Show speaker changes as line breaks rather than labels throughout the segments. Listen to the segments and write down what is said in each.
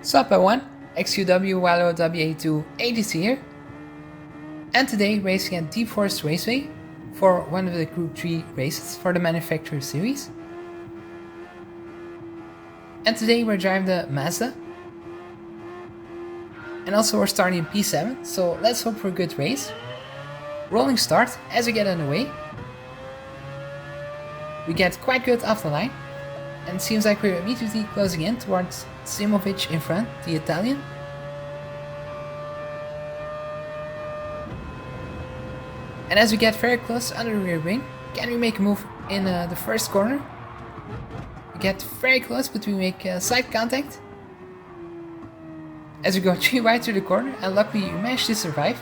Sup everyone, XUW Wallow WA2 ADC here, and today racing at Deep Forest Raceway for one of the Group 3 races for the Manufacturer Series. And today we're driving the Mazda, and also we're starting in P7, so let's hope for a good race. Rolling start as we get underway. We get quite good off the line, and it seems like we're immediately closing in towards Simovic in front, the Italian. And as we get very close under the rear wing, can we make a move in the first corner? We get very close, but we make slight contact. As we go 3 wide through the corner, and luckily we managed to survive.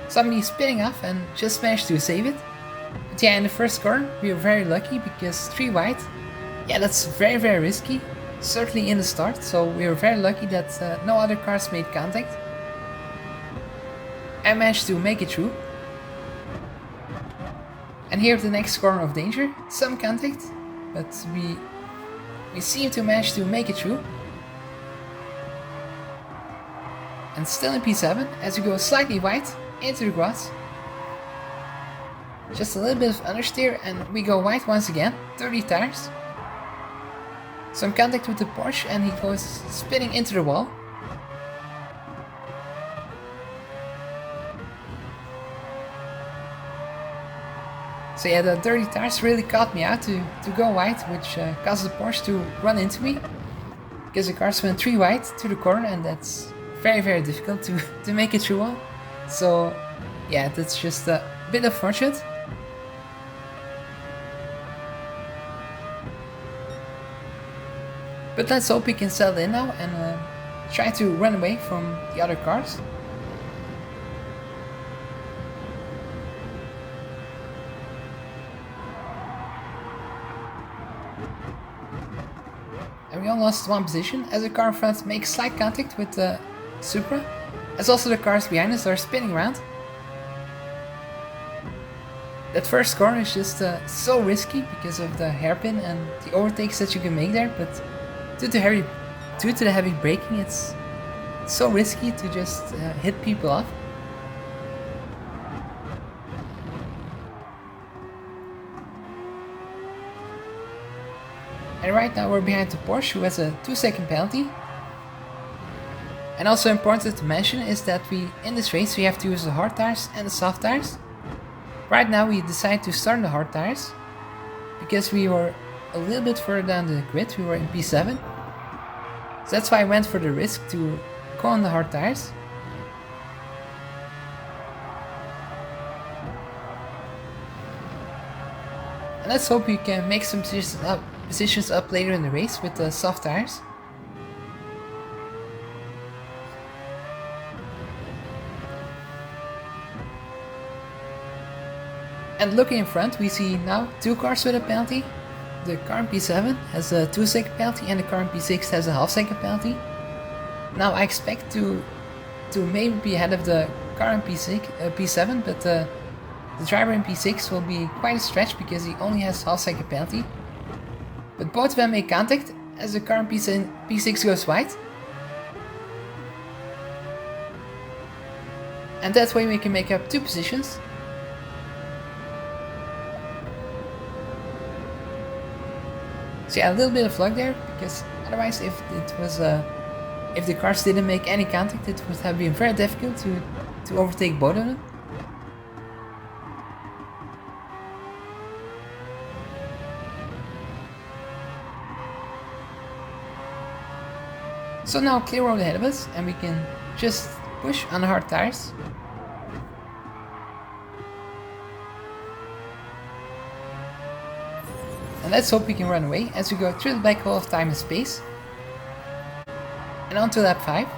Somebody spinning off and just managed to save it. But yeah, in the first corner we were very lucky because 3 wide, yeah, that's very risky. Certainly in the start, so we were very lucky that no other cars made contact. I managed to make it through. And here at the next corner of danger, some contact, but we seem to manage to make it through. And still in P7 as we go slightly wide into the grass. Just a little bit of understeer and we go wide once again, 30 tires. Some contact with the Porsche and he goes spinning into the wall. So yeah, the dirty tires really caught me out to go wide, which caused the Porsche to run into me. Because the cars went 3 wide to the corner and that's very difficult to make it through all. So yeah, that's just a bit unfortunate. But let's hope we can settle in now and try to run away from the other cars. And we all lost 1 position as the car in front makes slight contact with the Supra, as also the cars behind us are spinning around. That first corner is just so risky because of the hairpin and the overtakes that you can make there, but due to the heavy braking, it's so risky to just hit people off. And right now we're behind the Porsche, who has a 2-second penalty. And also important to mention is that in this race we have to use the hard tires and the soft tires. Right now we decided to start on the hard tires because we were a little bit further down the grid, we were in P7. So that's why I went for the risk to go on the hard tires. And let's hope we can make some positions up later in the race with the soft tires. And looking in front, we see now 2 cars with a penalty. The car in P7 has a 2-second penalty and the car in P6 has a 1/2-second penalty. Now I expect to maybe be ahead of the car in P7, but the driver in P6 will be quite a stretch because he only has 1/2-second penalty. But both of them make contact as the car in P6 goes wide. And that way we can make up 2 positions. So yeah, a little bit of luck there, because otherwise if the cars didn't make any contact, it would have been very difficult to overtake both of them. So now clear road ahead of us and we can just push on the hard tires. And let's hope we can run away as we go through the black hole of time and space. And on to lap 5.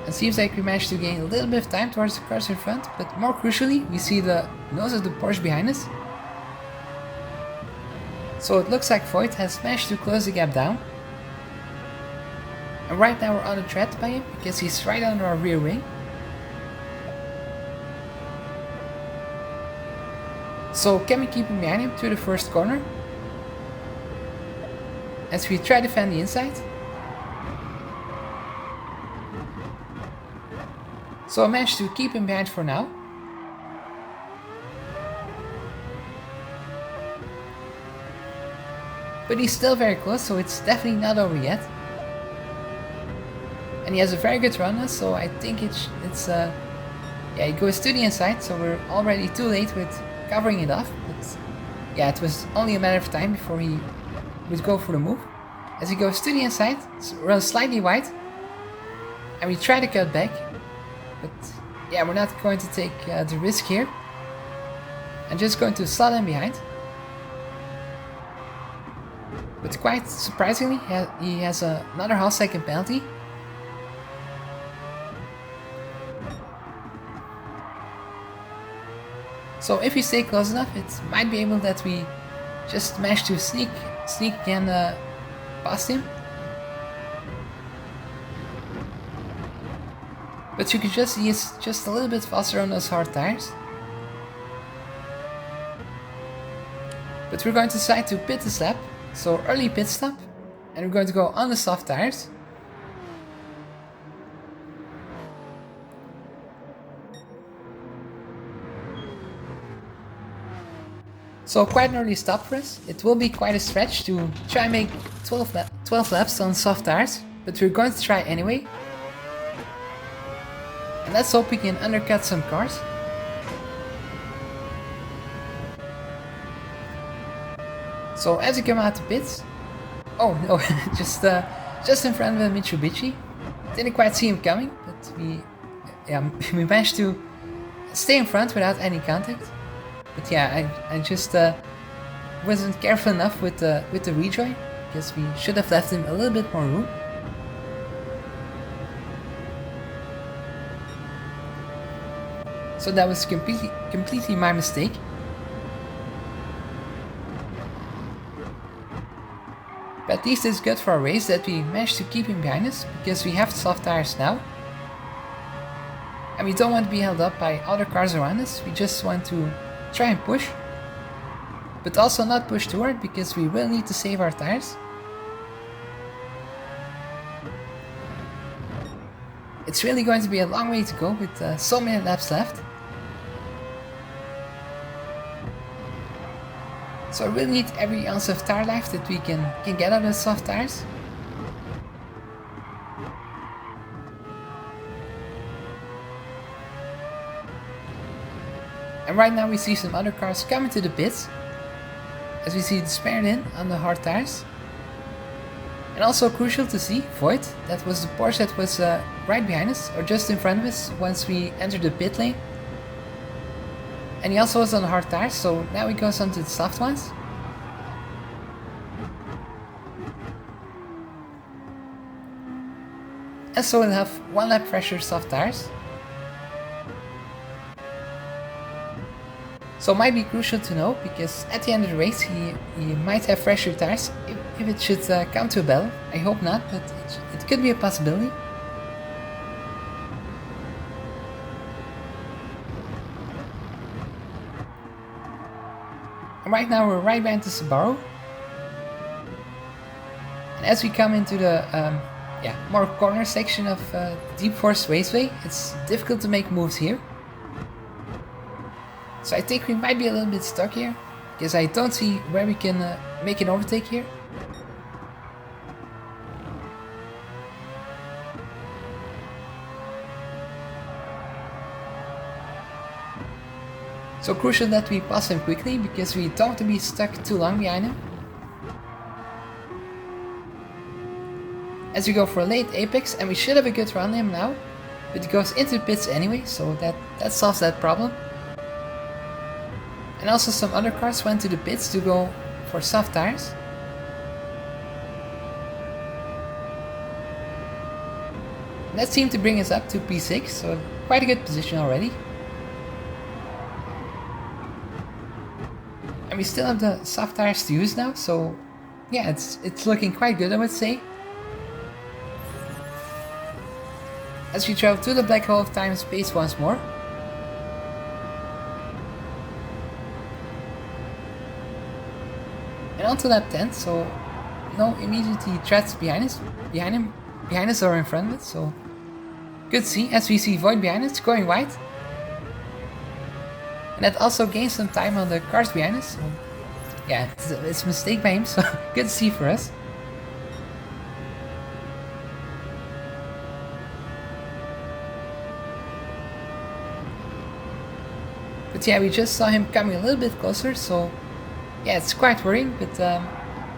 It seems like we managed to gain a little bit of time towards the cars in front, but more crucially we see the nose of the Porsche behind us. So it looks like Voigt has managed to close the gap down. And right now we're on a threat by him because he's right under our rear wing. So can we keep him behind him to the first corner? as we try to defend the inside. So I managed to keep him behind for now. But he's still very close, so it's definitely not over yet. And he has a very good run, so I think it's yeah, he goes to the inside, so we're already too late with covering it off. But yeah, it was only a matter of time before he would go for the move. As he goes to the inside, runs slightly wide, and we try to cut back. But yeah, we're not going to take the risk here. I'm just going to slot him behind. But quite surprisingly, he has another half-second penalty. So if we stay close enough, it might be able that we just manage to sneak again past him. But you can just see he's just a little bit faster on those hard tires. But we're going to decide to pit this lap. So early pit stop, and we're going to go on the soft tires. So quite an early stop for us. It will be quite a stretch to try and make 12 laps on soft tires, but we're going to try anyway. And let's hope we can undercut some cars. So as we come out the pits, oh no, just in front of the Mitsubishi. Didn't quite see him coming, but we managed to stay in front without any contact. But yeah, I just wasn't careful enough with the rejoin, because we should have left him a little bit more room. So that was completely my mistake. But at least it's good for our race that we managed to keep him behind us, because we have soft tires now. And we don't want to be held up by other cars around us, we just want to try and push. But also not push too hard, because we will need to save our tires. It's really going to be a long way to go with so many laps left. So I really need every ounce of tire life that we can get out of soft tires. And right now we see some other cars coming to the pits, as we see the spared in on the hard tires. And also crucial to see, Void, that was the Porsche that was right behind us, or just in front of us once we entered the pit lane. And he also was on the hard tires, so now he goes onto the soft ones. And so we'll have one lap fresher soft tires. So it might be crucial to know, because at the end of the race he might have fresher tires if it should come to a battle. I hope not, but it could be a possibility. And right now we're right behind the Subaru. And as we come into the more corner section of Deep Forest Raceway, it's difficult to make moves here. So I think we might be a little bit stuck here, because I don't see where we can make an overtake here. So crucial that we pass him quickly, because we don't want to be stuck too long behind him. As we go for a late apex, and we should have a good run on him now, but he goes into the pits anyway, so that solves that problem. And also some other cars went to the pits to go for soft tires. And that seemed to bring us up to P6, so quite a good position already. And we still have the soft tires to use now, so yeah, it's looking quite good, I would say. As we travel to the black hole of time and space once more. And on to lap 10, so no immediately threats behind us or in front of it, so good to see. As we see Void behind us going wide. And that also gains some time on the cars behind us, so yeah, it's a mistake by him, so good to see for us. But yeah, we just saw him coming a little bit closer, so yeah, it's quite worrying, but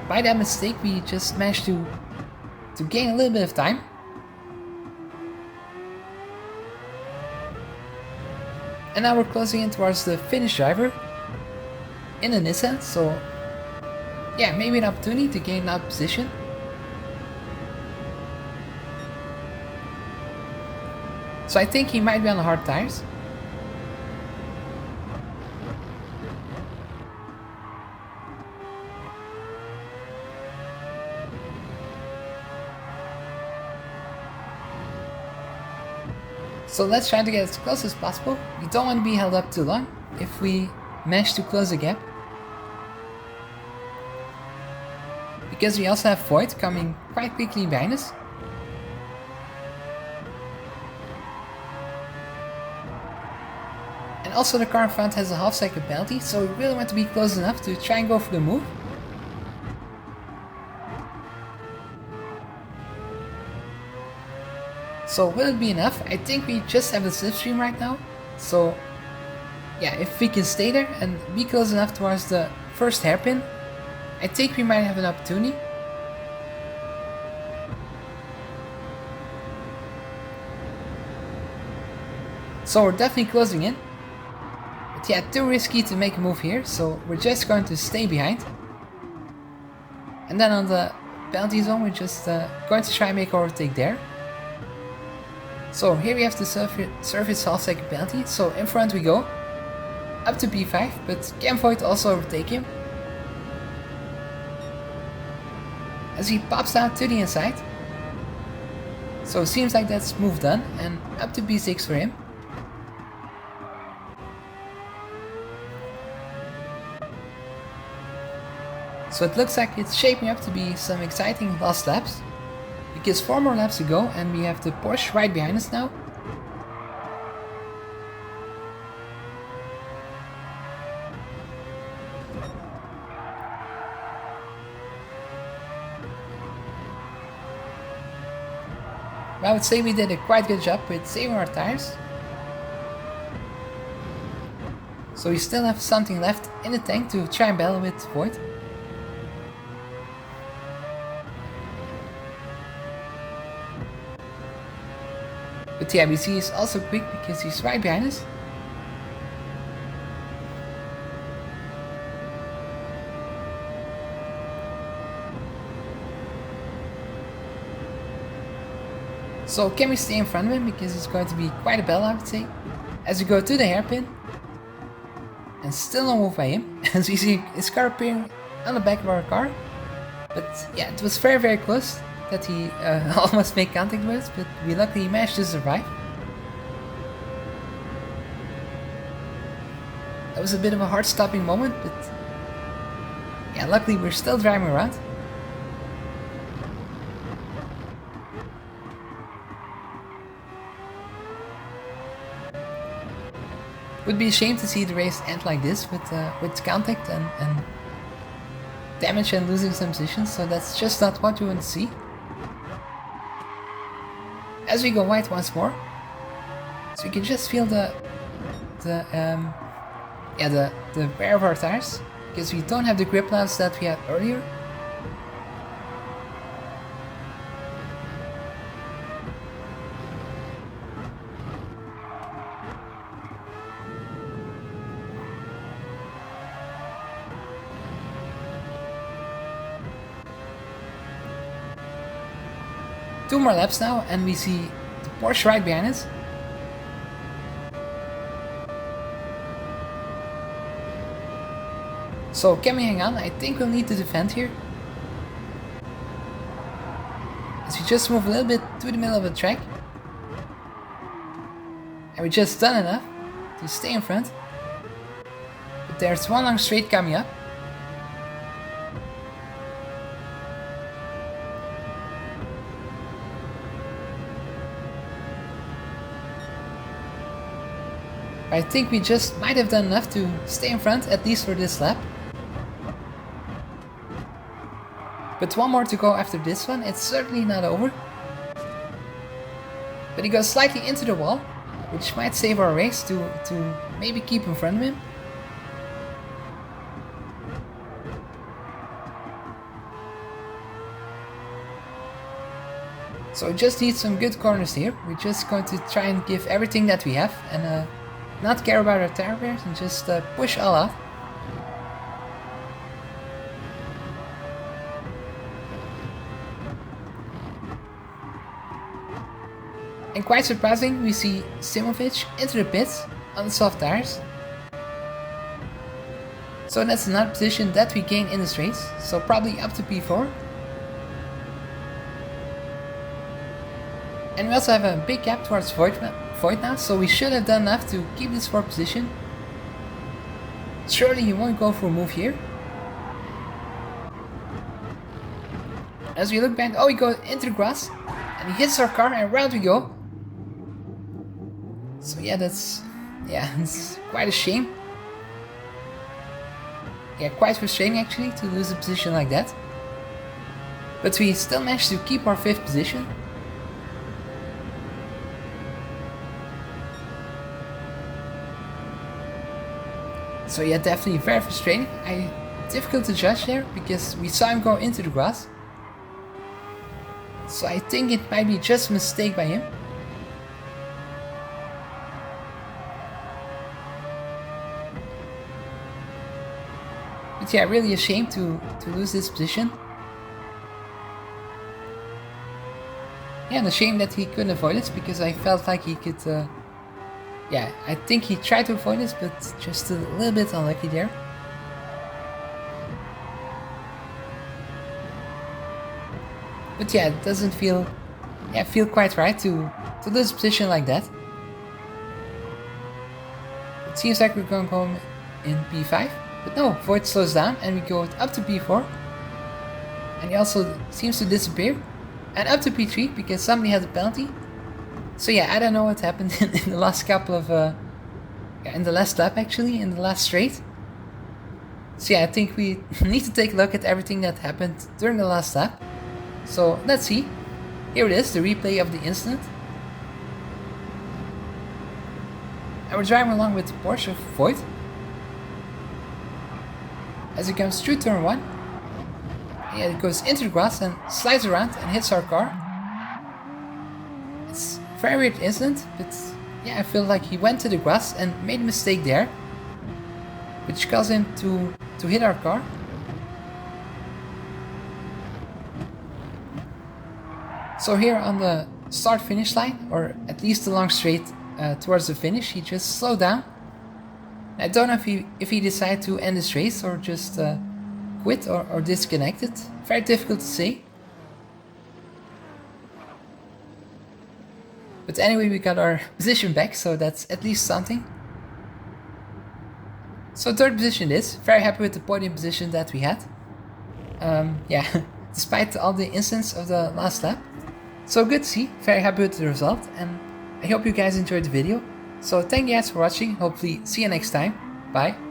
by that mistake we just managed to gain a little bit of time. And now we're closing in towards the Finnish driver in the Nissan, so yeah, maybe an opportunity to gain that position. So I think he might be on the hard tires. So let's try to get as close as possible. We don't want to be held up too long if we manage to close the gap. Because we also have Void coming quite quickly behind us. And also the car in front has a half-second penalty, so we really want to be close enough to try and go for the move. So will it be enough? I think we just have the slipstream right now. So yeah, if we can stay there and be close enough towards the first hairpin, I think we might have an opportunity. So we're definitely closing in. But yeah, too risky to make a move here, so we're just going to stay behind. And then on the penalty zone, we're just going to try and make our overtake there. So here we have to surface half-second penalty, so in front we go, up to P5, but can Void also overtake him? As he pops out to the inside. So it seems like that's move done, and up to P6 for him. So it looks like it's shaping up to be some exciting last laps. Because 4 more laps to go and we have the Porsche right behind us now. I would say we did a quite good job with saving our tires. So we still have something left in the tank to try and battle with Void. But yeah, we see he's also quick because he's right behind us. So can we stay in front of him, because it's going to be quite a battle, I would say. As we go to the hairpin. And still no move by him. As we see his car appearing on the back of our car. But yeah, it was very, very close that he almost made contact with us, but we luckily managed to survive. That was a bit of a hard stopping moment, but yeah, luckily we're still driving around. Would be a shame to see the race end like this with contact and damage and losing some positions, so that's just not what we want to see. As we go wide once more, so we can just feel the wear of our tires, because we don't have the grip laps that we had earlier. Two more laps now, and we see the Porsche right behind us. So can we hang on? I think we'll need to defend here. As we just move a little bit to the middle of the track. And we just done enough to stay in front. But there's one long straight coming up. I think we just might have done enough to stay in front, at least for this lap. But one more to go after this one, it's certainly not over. But he goes slightly into the wall, which might save our race to maybe keep in front of him. So just need some good corners here. We're just going to try and give everything that we have and not care about our tire wears and just push all out. And quite surprising, we see Simovic into the pits on the soft tires. So that's another position that we gain in this race, so probably up to P4. And we also have a big gap towards Voigt now, so we should have done enough to keep this 4th position. Surely he won't go for a move here. As we look back, oh, he goes into the grass and he hits our car and round we go. So yeah, it's quite a shame. Yeah, quite frustrating actually to lose a position like that. But we still managed to keep our 5th position. So yeah, definitely very frustrating. Difficult to judge there because we saw him go into the grass. So I think it might be just a mistake by him. But yeah, really a shame to lose this position. Yeah, and a shame that he couldn't avoid it because I felt like he could... yeah, I think he tried to avoid this, but just a little bit unlucky there. But yeah, it doesn't feel quite right to lose a position like that. It seems like we're going to go in P5, but no, Voigt slows down and we go up to P4. And he also seems to disappear. And up to P3 because somebody has a penalty. So yeah, I don't know what happened in the last couple of, in the last lap actually, in the last straight. So yeah, I think we need to take a look at everything that happened during the last lap. So let's see. Here it is, the replay of the incident. And we're driving along with the Porsche of Voigt. As it comes through turn 1. Yeah, it goes into the grass and slides around and hits our car. It's a very weird incident, but yeah, I feel like he went to the grass and made a mistake there, which caused him to hit our car. So here on the start-finish line, or at least the long straight towards the finish, he just slowed down. I don't know if he decided to end this race or just quit or disconnect it. Very difficult to say. But anyway, we got our position back, so that's at least something. So 3rd position is. Very happy with the podium position that we had. Yeah, despite all the incidents of the last lap. So good to see, very happy with the result, and I hope you guys enjoyed the video. So thank you guys for watching, hopefully see you next time, bye.